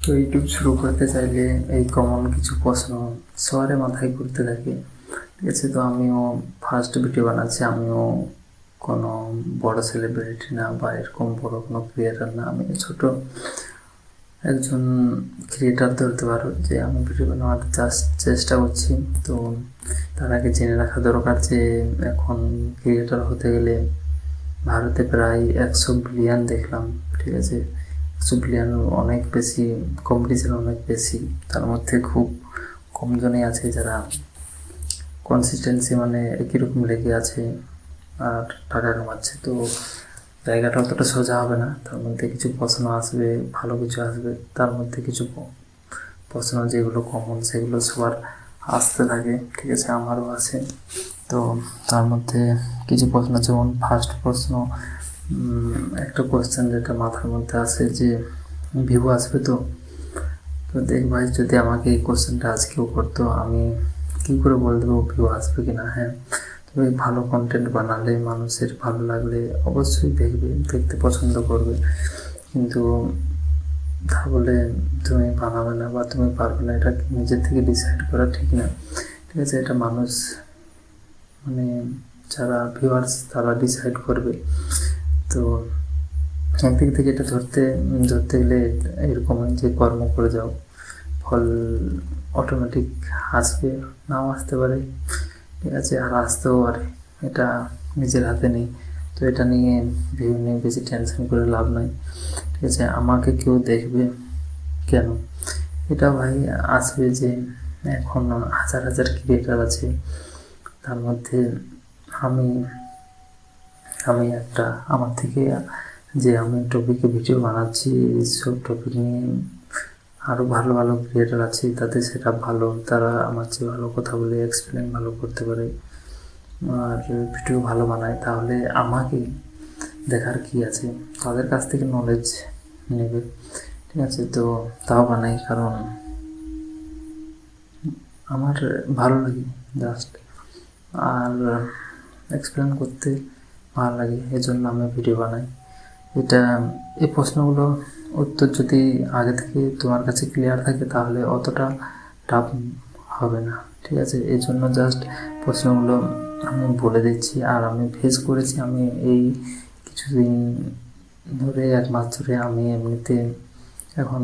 তো ইউটিউব শুরু করতে চাইলে এই কমন কিছু প্রশ্ন সবার মাথায় ঘুরতে থাকে। ঠিক আছে, তো আমিও ফার্স্ট ভিডিও বানাচ্ছি, আমিও কোনো বড় সেলিব্রিটি না বা এরকম বড় কোনো ক্রিয়েটার না, আমি ছোট একজন ক্রিয়েটার ধরতে পারো যে আমি ভিডিও বানানোর চেষ্টা করছি। তো তার আগে জেনে রাখা দরকার যে এখন ক্রিয়েটার হতে গেলে ভারতে প্রায় 100 বিলিয়ন দেখলাম। ঠিক আছে, 100 বিলিয়ন অনেক বেশি, কম্পিটিশন অনেক বেশি। তার মধ্যে খুব কম জনই আছে যারা কনসিস্টেন্সি মানে একই রকম লেগে আছে আর টাকা কামাচ্ছে। তো জায়গাটা অতটা সোজা হবে না, তার মধ্যে কিছু প্রশ্ন আসবে, ভালো কিছু আসবে, তার মধ্যে কিছু প্রশ্ন যেগুলো কমন সেগুলো সবার আসতে থাকে। ঠিক আছে, আমারও আসে। তো তার মধ্যে কিছু প্রশ্ন, যেমন ফার্স্ট প্রশ্ন, একটা কোয়েশ্চেন যেটা মাথার মধ্যে আসে যে ভিউ আসবে তো। তো দেখ ভাই, যদি আমাকে এই কোয়েশ্চেনটা আজকেও করতো, আমি কী করে বলে দেবো ভিউ আসবে কি না? হ্যাঁ, তুমি ভালো কন্টেন্ট বানালে মানুষের ভালো লাগলে অবশ্যই দেখবে, দেখতে পছন্দ করবে, কিন্তু তা বলে তুমি বানাবে না বা তুমি পারবে না, এটা নিজের থেকে ডিসাইড করা ঠিক না। ঠিক আছে, এটা মানুষ মানে যারা ভিউয়ার্স তারা ডিসাইড করবে। তো একদিক থেকে এটা ধরতে গেলে এরকম যে কর্ম করে যাও, ফল অটোমেটিক আসবে, নাও আসতে পারে। ঠিক আছে, আর আসতেও পারে, এটা নিজের হাতে নেই। তো এটা নিয়ে ভিউ নিয়ে বেশি টেনশন করে লাভ নাই। ঠিক আছে, আমাকে কেউ দেখবে কেন, এটা ভাই আসবে যে এখন হাজার হাজার ক্রিয়েটার আছে, তার মধ্যে আমি আমি একটা আমার থেকে যে আমি টপিকে ভিডিও বানাচ্ছি, এইসব টপিক নিয়ে আরও ভালো ভালো ক্রিয়েটার আছে, তাদের সেটা ভালো, তারা আমার চেয়ে ভালো কথা বলে, এক্সপ্লেন ভালো করতে পারে আর ভিডিও ভালো বানায়। তাহলে আমাকে দেখার কি আছে, তাদের কাছ থেকে নলেজ নেবে। ঠিক আছে, তো তাও বানাই কারণ আমার ভালো লাগে জাস্ট, আর এক্সপ্লেন করতে ভালো লাগে, এজন্য আমি ভিডিও বানাই। এটা এই প্রশ্নগুলো উত্তর যদি আগে থেকে তোমার কাছে ক্লিয়ার থাকে তাহলে অতটা টাফ হবে না। ঠিক আছে, এই জন্য জাস্ট প্রশ্নগুলো আমি বলে দিচ্ছি। আর আমি ফেস করেছি, আমি এই কিছুদিন ধরে, 1 মাস ধরে আমি এমনিতে এখন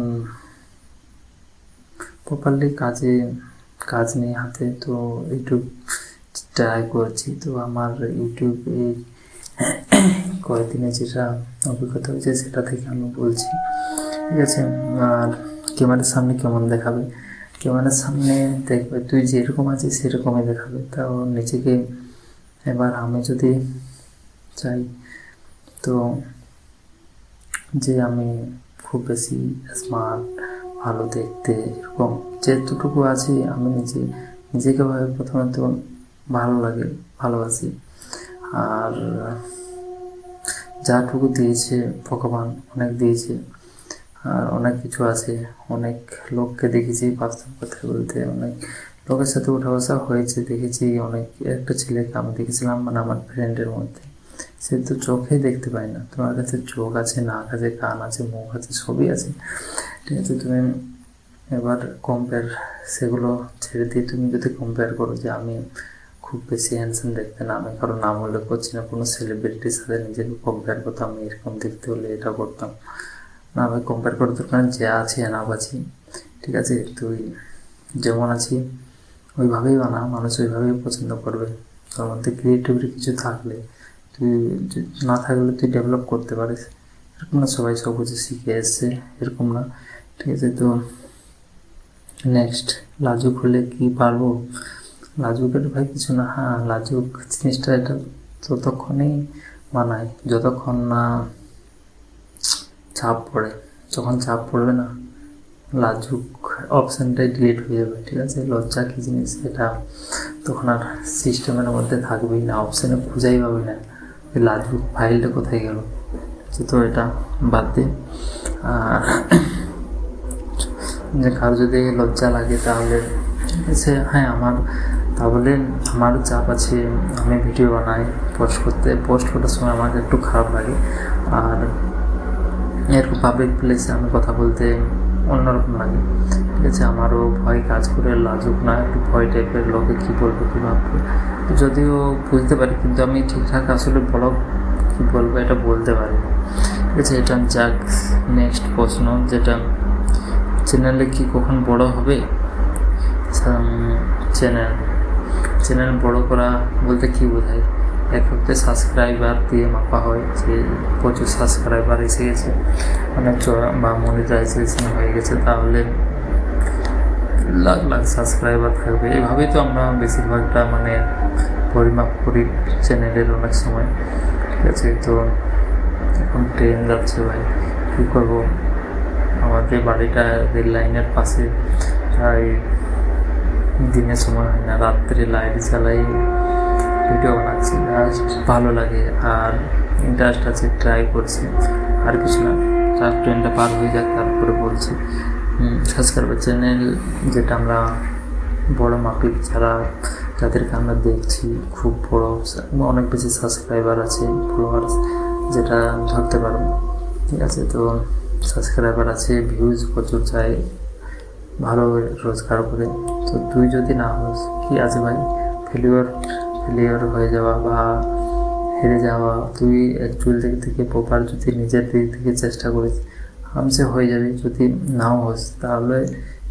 প্রপারলি কাজ নেই হাতে, তো ইউটিউব ট্রাই করছি। তো আমার ইউটিউব এই কয়েকদিনে যেটা অভিজ্ঞতা হয়েছে সেটা থেকে আমি বলছি। ঠিক আছে, আর ক্যামেরার সামনে কেমন দেখাবে, ক্যামেরার সামনে দেখবে তুই যেরকম আছিস সেরকমই দেখাবে। তাও নিজেকে এবার আমি যদি চাই তো যে আমি খুব বেশি স্মার্ট, ভালো দেখতে, এরকম যেটুকু আছি আমি নিজেকে ভাবে প্রথমে তো ভালো লাগে, ভালোবাসি। আর যাটুকু দিয়েছে ভগবান অনেক দিয়েছে, আর অনেক কিছু আছে, অনেক লোককে দেখেছি, বাস্তব কথা বলতে অনেক লোকের সাথে উঠা বসা হয়েছে, দেখেছি অনেক। একটা ছেলেকে আমি দেখেছিলাম, মানে আমার ফ্রেন্ডের মধ্যে, সে তো চোখে দেখতে পায় না, তোমার কাছে চোখ আছে, নাক আছে, কান আছে, মুখ আছে, সবই আছে। ঠিক আছে, তুমি এবার কম্পেয়ার, সেগুলো ছেড়ে দিয়ে তুমি যদি কম্পেয়ার করো যে আমি খুব বেশি হ্যান্ডসাম দেখতে না, আমি কারো নাম উল্লেখ করছি না, কোনো সেলিব্রিটির সাথে নিজেকে কম্পেয়ার করতাম, আমি এরকম দেখতে হলে এটা করতাম না, আমি কম্পেয়ার করতে পারেন যে আছে এনাফ আছি। ঠিক আছে, তুই যেমন আছি ওইভাবেই বানা, মানুষ ওইভাবেই পছন্দ করবে। তার মধ্যে ক্রিয়েটিভিটি কিছু থাকলে, তুই না থাকলে তুই ডেভেলপ করতে পারিস। এরকম না সবাই সব কিছু শিখে এসছে, এরকম না। ঠিক আছে, তো নেক্সট লাজুক হলে কি পারবো? লাজুকের ভাই কিছু না, হ্যাঁ লাজুক জিনিসটা এটা ততক্ষণেই মানায় যতক্ষণ না চাপ পড়ে। যখন চাপ পড়বে না, লাজুক অপশানটাই ডিলিট হয়ে যাবে। ঠিক আছে, লজ্জা কী জিনিস এটা তখন আর সিস্টেমের মধ্যে থাকবেই না, অপশানে খুঁজাই পাবে না লাজুক ফাইলটা কোথায় গেল। তো এটা বাদ দে। আর যে কারো যদি লজ্জা লাগে তাহলে ঠিক আছে, হ্যাঁ তাহলে আমার চাপ আছে, আমি ভিডিও বানাই, পোস্ট করার সময় আমার একটু খারাপ লাগে। আর এরকম পাবলিক প্লেসে আমি কথা বলতে অন্যরকম লাগে। ঠিক আছে, আমারও ভয় কাজ করে, লাজুক না, একটু ভয় টাইপের, লোকে কী বলবো কী ভাববে, যদিও বুঝতে পারি, কিন্তু আমি ঠিকঠাক আসলে ব্লগ কী বলবো এটা বলতে পারি না। ঠিক আছে, এটা যাক। নেক্সট প্রশ্ন, যেটা চ্যানেলে কি কখন বড় হবে? চ্যানেল বড় করা বলতে কী বোঝায়? এক হচ্ছে সাবস্ক্রাইবার দিয়ে মাপা হয়, যে প্রচুর সাবস্ক্রাইবার এসে গেছে, মানে বা মনিটাইজেশন হয়ে গেছে, তাহলে লাখ লাখ সাবস্ক্রাইবার থাকবে। এভাবেই তো আমরা বেশিরভাগটা মানে পরিমাপ করি চ্যানেলের অনেক সময়। ঠিক আছে, তো এখন ট্রেন যাচ্ছে ভাই, কী করবো, আমাদের বাড়িটা রেল লাইনের পাশে, তাই দিনের সময় হয় না, রাত্রে লাইট জ্বালাই ভিডিও বানাচ্ছি, জাস্ট ভালো লাগে আর ইন্টারেস্ট আছে, ট্রাই করছি, আর কিছু না। জাস্ট ট্রেনটা পার হয়ে যাক তারপরে বলছি। সাবস্ক্রাইবার চ্যানেল যেটা আমরা বড় মাপিক, যাদেরকে আমরা দেখছি খুব বড়, অনেক বেশি সাবস্ক্রাইবার আছে, ফলোয়ার্স যেটা ধরতে পারবো। ঠিক আছে, তো সাবস্ক্রাইবার আছে, ভিউজ প্রচুর চাই, ভালো রোজগার করে। তো তুই যদি না হোস, কি আছে ভাই, ফেলিওর হয়ে যাওয়া বা হেরে যাওয়া, তুই অ্যাকচুয়াল দিক থেকে প্রপার যদি নিজের দিক থেকে চেষ্টা করিস, আরামসে হয়ে যাবে। যদি নাও হোস তাহলে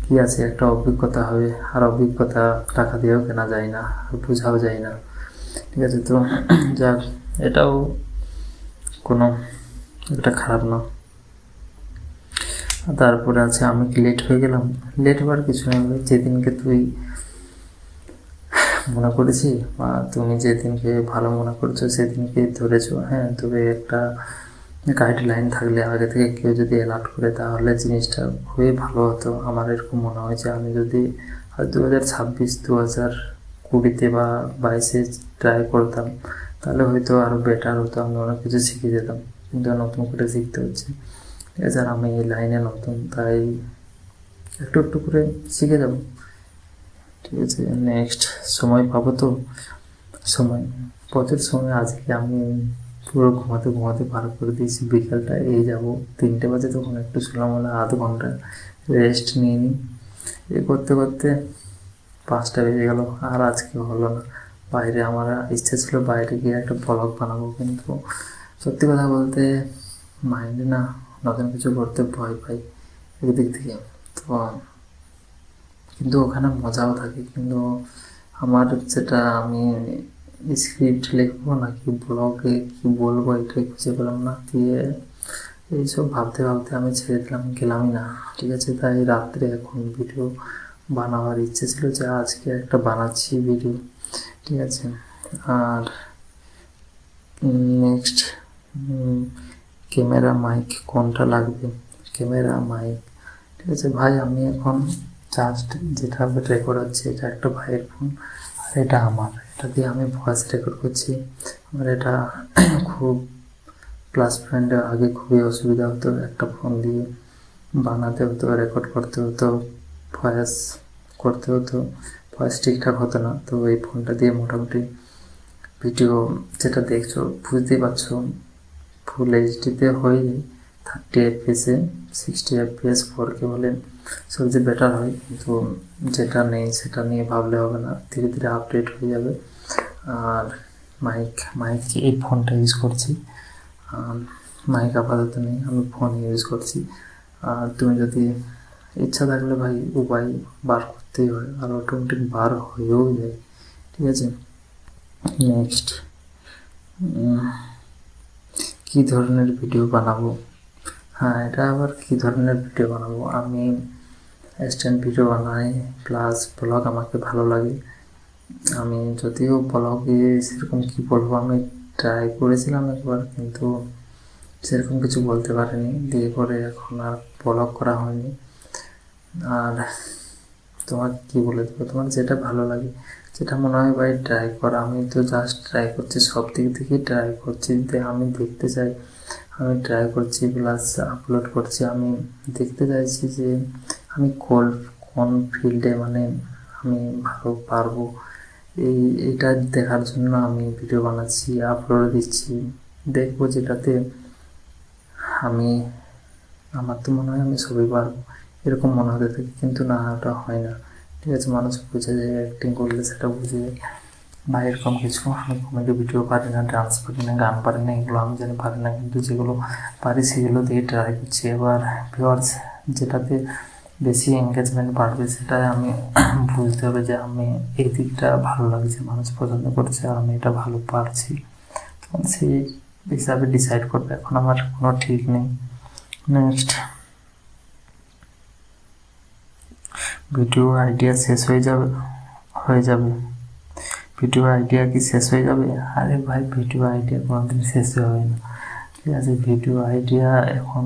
কি আছে, একটা অভিজ্ঞতা হবে, আর অভিজ্ঞতা টাকা দিয়েও কেনা যায় না, আর বোঝাও যায় না। ঠিক আছে, তো যাক, এটাও কোনো একটা খারাপ না। তারপরে আছে, আমি কি লেট হয়ে গেলাম? লেট হওয়ার কিছু নেই, যেদিনকে তুই মনে করেছি বা তুমি যেদিনকে ভালো মনে করছো সেদিনকে ধরেছো। হ্যাঁ, তবে একটা গাইডলাইন থাকলে আগে থেকে কেউ যদি অ্যালার্ট করে, তাহলে জিনিসটা খুবই ভালো হতো। আমার এরকম মনে হয় যে আমি যদি 2020 বা 2022 ট্রাই করতাম, তাহলে হয়তো আরও বেটার হতো, আমি অনেক কিছু শিখে যেতাম, কিন্তু নতুন করে শিখতে হচ্ছে। ঠিক আছে, আর আমি এই লাইনে নতুন, তাই একটু একটু করে শিখে যাব। ঠিক আছে, নেক্সট সময় পাবো তো, প্রচুর সময়। আজকে আমি পুরো ঘুমাতে ঘুমাতে পার করে দিয়েছি, বিকালটা এই যাব 3টে বাজে, তখন একটু শুলাম, হলে আধ ঘন্টা রেস্ট নিয়ে নিই। করতে করতে 5টা বেজে গেল, আর আজকে হলো না। বাইরে আমার ইচ্ছা ছিল বাইরে গিয়ে একটা ব্লগ বানাবো, কিন্তু সত্যি কথা বলতে মাইন্ডে না নতুন কিছু করতে ভয় পাই একদিক থেকে। তো কিন্তু ওখানে মজাও থাকে, কিন্তু আমার যেটা আমি স্ক্রিপ্ট লিখবো নাকি ব্লগে কি বলবো এটাই খুঁজে পেলাম না, দিয়ে এইসব ভাবতে ভাবতে আমি ছেড়ে দিলাম, গেলামই না। ঠিক আছে, তাই রাত্রে এখন ভিডিও বানাবার ইচ্ছে ছিল, যে আজকে একটা বানাচ্ছি ভিডিও। ঠিক আছে, আর নেক্সট, ক্যামেরা মাইক কোনটা লাগবে? ক্যামেরা মাইক, ঠিক আছে ভাই, আমি এখন জাস্ট যেটা রেকর্ড হচ্ছে, এটা একটা ভাইয়ের ফোন, আর এটা আমার, এটা দিয়ে আমি ভয়েস রেকর্ড করছি। আমার এটা খুব প্লাস পয়েন্টে আগে খুবই অসুবিধা হতো, একটা ফোন দিয়ে বানাতে হতো, রেকর্ড করতে হতো, ভয়েস করতে হতো, ভয়েস ঠিকঠাক হতো না। তো এই ফোনটা দিয়ে মোটামুটি ভিডিও যেটা দেখছো বুঝতেই পারছো, ফুল এইচডিতে হয়ে 30 FPS-এ 60 FPS 4K হলে সবচেয়ে বেটার হয়, কিন্তু যেটা নেই সেটা নিয়ে ভাবলে হবে না, ধীরে ধীরে আপডেট হয়ে যাবে। আর মাইক এই ফোনটা ইউজ করছি, মাইক আপাতত নেই, আমি ফোন ইউজ করছি। আর তুমি যদি ইচ্ছা থাকলে ভাই উপায় বার করতেই হয়, আর অটোমেটিক বার হয়েও যায়। ঠিক আছে, নেক্সট, কী ধরনের ভিডিও বানাবো? হ্যাঁ, এটা আবার কী ধরনের ভিডিও বানাবো? আমি স্ট্যান্ড ভিডিও বানাই, প্লাস ব্লগ আমাকে ভালো লাগে। আমি যদিও ব্লগে সেরকম কী বলবো, আমি ট্রাই করেছিলাম একবার, কিন্তু সেরকম কিছু বলতে পারিনি, দিয়ে পরে এখন আর ব্লগ করা হয়নি। আর তোমার কী বলে দেবো, তোমার যেটা ভালো লাগে, যেটা মনে হয় ভাই ট্রাই কর। আমি তো জাস্ট ট্রাই করছি, সব দিক থেকেই ট্রাই করছি, আমি দেখতে চাই, আমি ট্রাই করছি প্লাস আপলোড করছি। আমি দেখতে চাইছি যে আমি কোন ফিল্ডে মানে আমি ভালো পারবো, এটা দেখার জন্য আমি ভিডিও বানাচ্ছি, আপলোড দিচ্ছি, দেখবো যেটাতে আমার তো মনে হয় আমি সবই পারবো। এরকম মনে হতে থাকে, কিন্তু না, ওটা হয় না। ঠিক আছে, মানুষ বুঝে যে অ্যাক্টিং করলে সেটা বুঝে বা এরকম কিছু। আমি কমেডি ভিডিও পারি না, ডান্স পারি না, গান পারি না, এগুলো আমি জানি পারি না, কিন্তু যেগুলো পারি সেগুলো দিয়ে ট্রাই করছি। এবার ভিউয়ার্স যেটাতে বেশি এঙ্গেজমেন্ট বাড়বে সেটাই আমি বুঝতে হবে যে আমি এই দিকটা ভালো লাগছে, মানুষ পছন্দ করছে, আর আমি এটা ভালো পারছি, তখন সেই হিসাবে ডিসাইড করবে। এখন আমার কোনো ঠিক নেই। নেক্সট, ভিডিও আইডিয়া শেষ হয়ে যাবে। ভিডিও আইডিয়া কি শেষ হয়ে যাবে? আরে ভাই, ভিডিও আইডিয়া কোনোদিন শেষ হবে না। ঠিক আছে, ভিডিও আইডিয়া এখন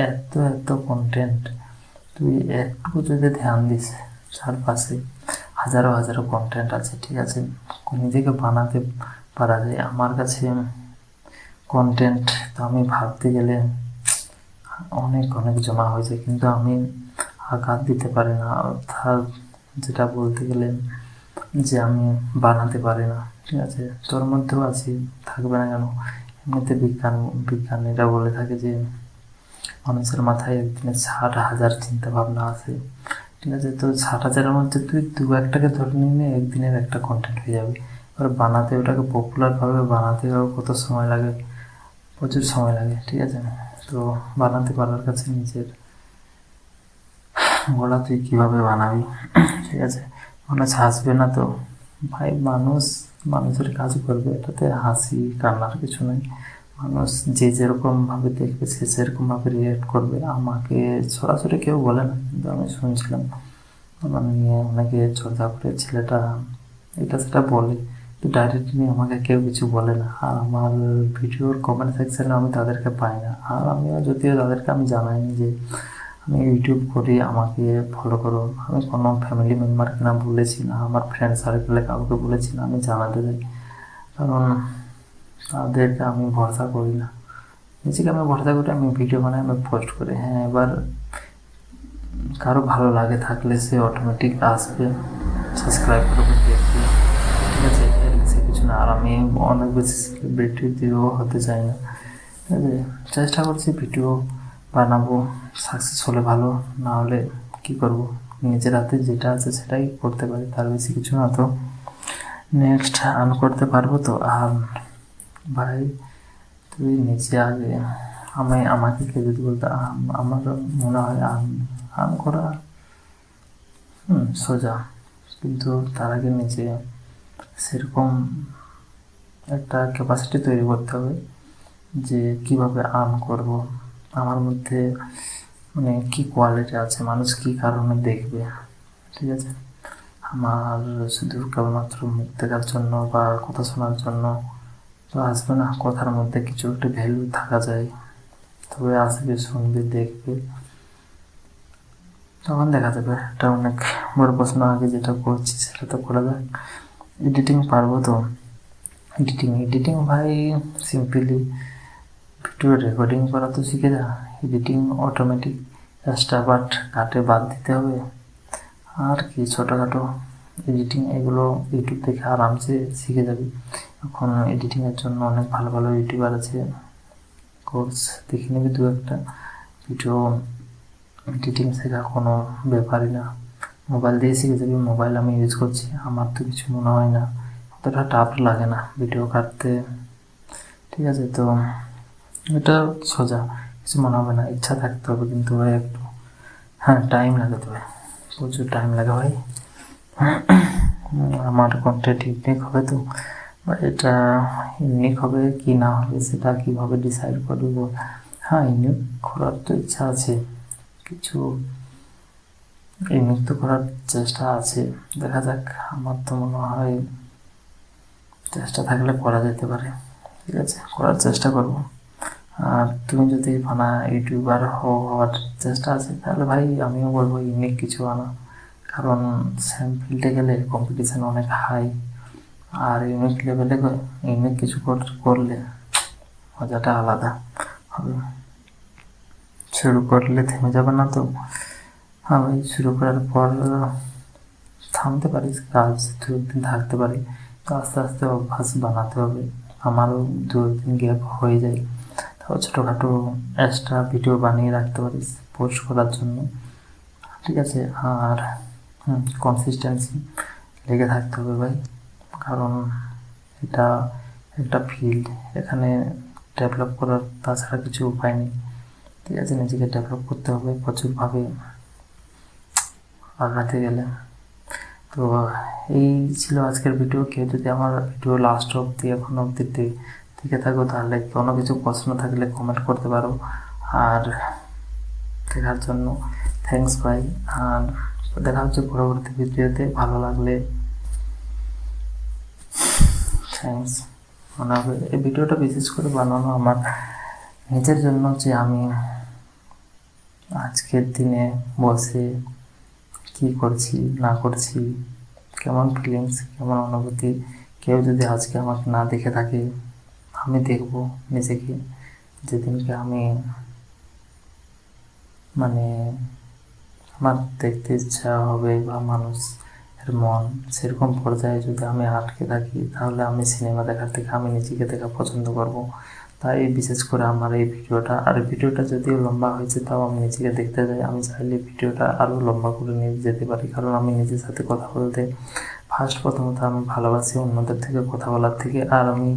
এত কন্টেন্ট, তুই একটু যদি ধ্যান দিস, চারপাশে হাজারো হাজারো কন্টেন্ট আছে। ঠিক আছে, নিজেকে বানাতে পারা যায়। আমার কাছে কন্টেন্ট তো আমি ভাবতে গেলে অনেক অনেক জমা হয়েছে, কিন্তু আমি আঘাত দিতে পারি না, অর্থাৎ যেটা বলতে গেলে যে আমি বানাতে পারি না। ঠিক আছে, তোর মধ্যেও আছে, থাকবে না কেন? এমনিতে বিজ্ঞানীরা বলে থাকে যে মানুষের মাথায় একদিনে 60,000 চিন্তা ভাবনা আসে। ঠিক আছে, তো 60,000-এর মধ্যে তুই দু একটাকে ধরে নিয়ে একদিনের একটা কন্টেন্ট হয়ে যাবে। এবার বানাতে, ওটাকে পপুলারভাবে বানাতে কত সময় লাগে? প্রচুর সময় লাগে। ঠিক আছে, তো বানাতে পারার কাছে নিজের গলা তুই কীভাবে বানাবি? ঠিক আছে, মানুষ হাসবে না তো? ভাই, মানুষের কাজ করবে, এটাতে হাসি কান্নার কিছু নেই। মানুষ যে যেরকমভাবে দেখবে সে সেরকমভাবে রিয়েক্ট করবে। আমাকে সরাসরি কেউ বলে না, কিন্তু আমি শুনছিলাম আমার নিয়ে অনেকে চর্চা করে, ছেলেটা এটা সেটা বলে, তো ডাইরেক্টলি আমাকে কেউ কিছু বলে না। আর আমার ভিডিওর কমেন্ট সেকশানে আমি তাদেরকে পাই না, আর আমিও যদিও তাদেরকে আমি জানাইনি যে আমি ইউটিউব করি, আমাকে ফলো করো। আমি কোনো ফ্যামিলি মেম্বারকে না বলেছি, না আমার ফ্রেন্ড সার্কেলে কাউকে বলেছি না আমি জানাতে যাই, কারণ তাদেরকে আমি ভরসা করি না। নিজেকে আমি ভরসা করি, আমি ভিডিও বানাই, আমি পোস্ট করি। হ্যাঁ, এবার কারো ভালো লাগে থাকলে সে অটোমেটিক আসবে, সাবস্ক্রাইব করবে, দেখবে। ঠিক আছে, এর বেশি কিছু না। আর আমি অনেক বেশি সেলিব্রিটি দিয়েও হতে চাই না। ঠিক আছে, চেষ্টা করছি ভিডিও বানাবো, সাকসেস হলে ভালো, না হলে কী করবো? নিজের হাতে যেটা আছে সেটাই করতে পারি, তার বেশি কিছু না। তো নেক্সট, আর্ন করতে পারবো তো? আর ভাই, তুই নিচে আগে আমাকে কেউ যদি বলতো, আমার মনে হয় আর্ন করা সোজা, কিন্তু তার আগে নিজে সেরকম একটা ক্যাপাসিটি তৈরি করতে হবে যে কীভাবে আর্ন করব, আমার মধ্যে মানে কী কোয়ালিটি আছে, মানুষ কী কারণে দেখবে। ঠিক আছে, আমার শুধু কেবলমাত্র মুখ দেখার জন্য বা কথা শোনার জন্য তো আসবে না। কথার মধ্যে কিছু একটা ভ্যালু থাকা যায়, তবে আসবে, শুনবে, দেখবে, তখন দেখা যাবে। এটা অনেক বড় প্রশ্ন। আগে যেটা করছি সেটা তো করা যাক। এডিটিং পারবো তো? এডিটিং ভাই, সিম্পলি ভিডিও রেকর্ডিং করা তো শিখে যা। এডিটিং অটোমেটিক, এক্সট্রা বাট কাটে বাদ দিতে হবে। আর কি ছোটোখাটো এডিটিং, এগুলো ইউটিউব থেকে আরামসে শিখে যাবি। এখন এডিটিংয়ের জন্য অনেক ভালো ভালো ইউটিউবার আছে, কোর্স দেখে নিবি দু একটা। ভিডিও এডিটিং শেখা কোনো ব্যাপারই না, মোবাইল দিয়ে শিখে যাবি। মোবাইল আমি ইউজ করছি, আমার তো কিছু মনে হয় না, অতটা টাফ লাগে না ভিডিও কাটতে। ঠিক আছে, তো এটা সোজা, কিছু মনে হবে না। ইচ্ছা থাকতে হবে কিন্তু ভাই একটু, হ্যাঁ টাইম লাগে, তবে প্রচুর টাইম লাগে ভাই। আমার কন্টেন্ট ইউনিক হবে তো, বা এটা ইউনিক হবে কি না হবে সেটা কীভাবে ডিসাইড করব? হ্যাঁ, ইউনিক করার তো ইচ্ছা আছে, কিছু ইউনিক তো করার চেষ্টা আছে, দেখা যাক। আমার তো মনে হয় চেষ্টা থাকলে করা যেতে পারে। ঠিক আছে, করার চেষ্টা করব। আর তুমি যদি ইউটিউবার হওয়ার চেষ্টা আছে, তাহলে ভাই আমিও বলবো ইউনিক কিছু আনা, কারণ সেম ফিল্ডে গেলে কম্পিটিশান অনেক হাই। আর ইউনিক লেভেলে ইউনিক কিছু করলে মজাটা আলাদা হবে। শুরু করলে থেমে যাবে না তো? হ্যাঁ ভাই, শুরু করার পর থামতে পারিস, কাজ দু একদিন থাকতে পারি, তো আস্তে আস্তে অভ্যাস বানাতে হবে। আমারও দু একদিন গ্যাপ হয়ে যায়, তাও ছোটোখাটো এক্সট্রা ভিডিও বানিয়ে রাখতে পারিস। পোস্ট করার জন্য, ঠিক আছে। আর কনসিস্টেন্সি লেগে থাকতে হবে ভাই, কারণ এটা একটা ফিল্ড, এখানে ডেভেলপ করার তাছাড়া কিছু উপায় নেই, ঠিক আছে। নিজেকে ডেভেলপ করতে হবে প্রচুরভাবে আগাতে গেলে। তো এই ছিল আজকের ভিডিও। কেউ যদি আমার ভিডিও লাস্ট অবধি এখন অবধি দেখে থাকো, তাহলে কোনো কিছু প্রশ্ন থাকলে কমেন্ট করতে পারো। আর দেখার জন্য থ্যাংকস ভাই। আর দেখা হচ্ছে পরবর্তী ভিডিওতে। ভালো লাগলে থ্যাংকস। মনে হবে এই ভিডিওটা বিশেষ করে বানানো আমার নিজের জন্য, যে আমি আজকের দিনে বসে কি করছি না করছি, কেমন ফিলিংস, কেমন অনুভূতি। কেউ যদি আজকে আমাকে না দেখে থাকে, আমি দেখব নিজেকে যেদিনকে আমি মানে আমার দেখতে ইচ্ছা হবে বা মানুষের মন সেরকম পর্যায়ে যদি আমি আটকে থাকি, তাহলে আমি সিনেমা দেখার থেকে আমি নিজেকে দেখা পছন্দ করব। তাই বিশেষ করে আমার এই ভিডিওটা, আর ভিডিওটা যদিও লম্বা হয়েছে তাও আমি নিজেকে দেখতে যাই। আমি চাইলে ভিডিওটা আরও লম্বা করে নিয়ে যেতে পারি, কারণ আমি নিজের সাথে কথা বলতে প্রথমত আমি ভালোবাসি অন্যদের থেকে কথা বলার থেকে। আর আমি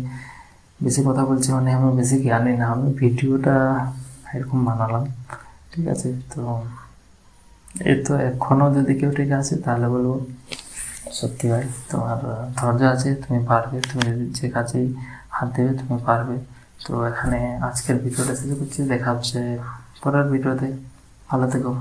বেশি কথা বলছি মানে আমি বেশি জ্ঞানী না, আমি ভিডিওটা এরকম বানালাম, ঠিক আছে। তো এই তো এখনও যদি কেউ ঠিক আছে তাহলে বলবো সত্যি ভাই তোমার ধৈর্য আছে, তুমি পারবে, তুমি যে কাজেই হাত দেবে তুমি পারবে। তো এখানে আজকের ভিডিওটা শেষ করছি, দেখা হচ্ছে পরের ভিডিওতে। ভালো থেকো।